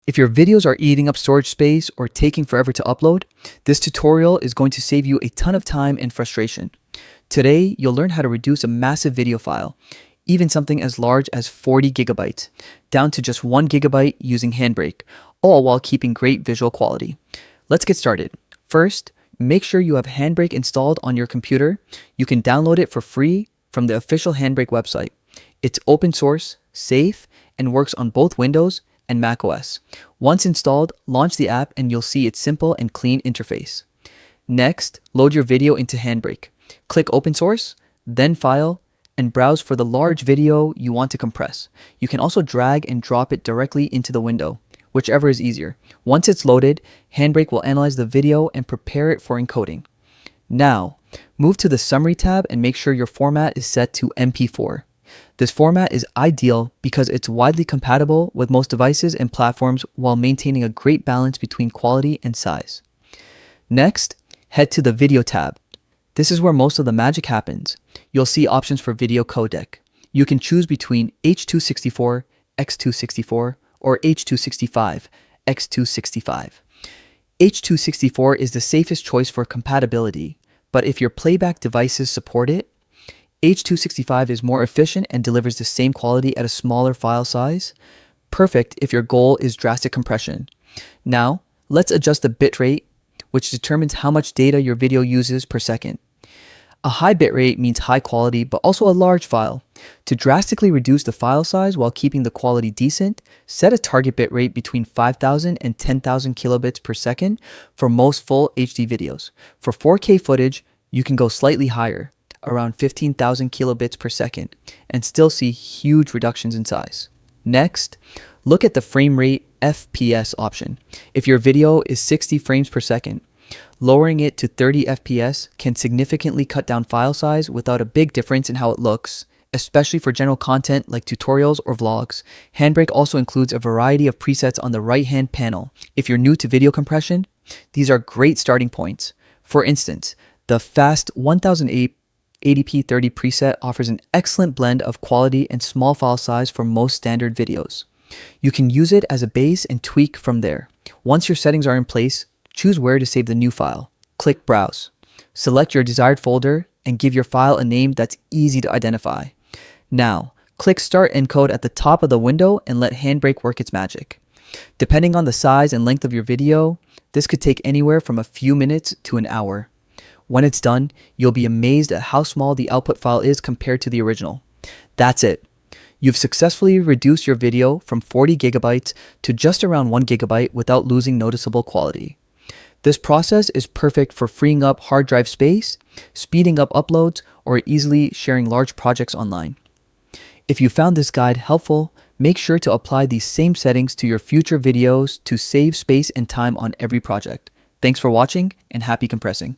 If your videos are eating up storage space or taking forever to upload, this tutorial is going to save you a ton of time and frustration. Today, you'll learn how to reduce a massive video file, even something as large as 40 gigabytes, down to just 1 gigabyte using Handbrake, all while keeping great visual quality. Let's get started. First, make sure you have Handbrake installed on your computer. You can download it for free from the official Handbrake website. It's open source, safe, and works on both Windows and macOS. Once installed, launch the app and you'll see its simple and clean interface. Next, load your video into Handbrake. Click Open Source, then File, and browse for the large video you want to compress. You can also drag and drop it directly into the window, whichever is easier. Once it's loaded, Handbrake will analyze the video and prepare it for encoding. Now, move to the Summary tab and make sure your format is set to MP4. This format is ideal because it's widely compatible with most devices and platforms while maintaining a great balance between quality and size. Next, head to the Video tab. This is where most of the magic happens. You'll see options for video codec. You can choose between H.264, X.264, or H.265, X.265. H.264 is the safest choice for compatibility, but if your playback devices support it, H.265 is more efficient and delivers the same quality at a smaller file size. Perfect if your goal is drastic compression. Now, let's adjust the bitrate, which determines how much data your video uses per second. A high bitrate means high quality, but also a large file. To drastically reduce the file size while keeping the quality decent, set a target bitrate between 5,000 and 10,000 kilobits per second for most full HD videos. For 4K footage, you can go slightly higher, around 15,000 kilobits per second, and still see huge reductions in size. Next, look at the frame rate FPS option. If your video is 60 frames per second, lowering it to 30 FPS can significantly cut down file size without a big difference in how it looks, especially for general content like tutorials or vlogs. Handbrake also includes a variety of presets on the right-hand panel. If you're new to video compression, these are great starting points. For instance, the fast 1080p 30 preset offers an excellent blend of quality and small file size for most standard videos. You can use it as a base and tweak from there. Once your settings are in place, choose where to save the new file. Click Browse. Select your desired folder and give your file a name that's easy to identify. Now, click Start Encode at the top of the window and let Handbrake work its magic. Depending on the size and length of your video, this could take anywhere from a few minutes to an hour. When it's done, you'll be amazed at how small the output file is compared to the original. That's it. You've successfully reduced your video from 40 gigabytes to just around 1 gigabyte without losing noticeable quality. This process is perfect for freeing up hard drive space, speeding up uploads, or easily sharing large projects online. If you found this guide helpful, make sure to apply these same settings to your future videos to save space and time on every project. Thanks for watching and happy compressing.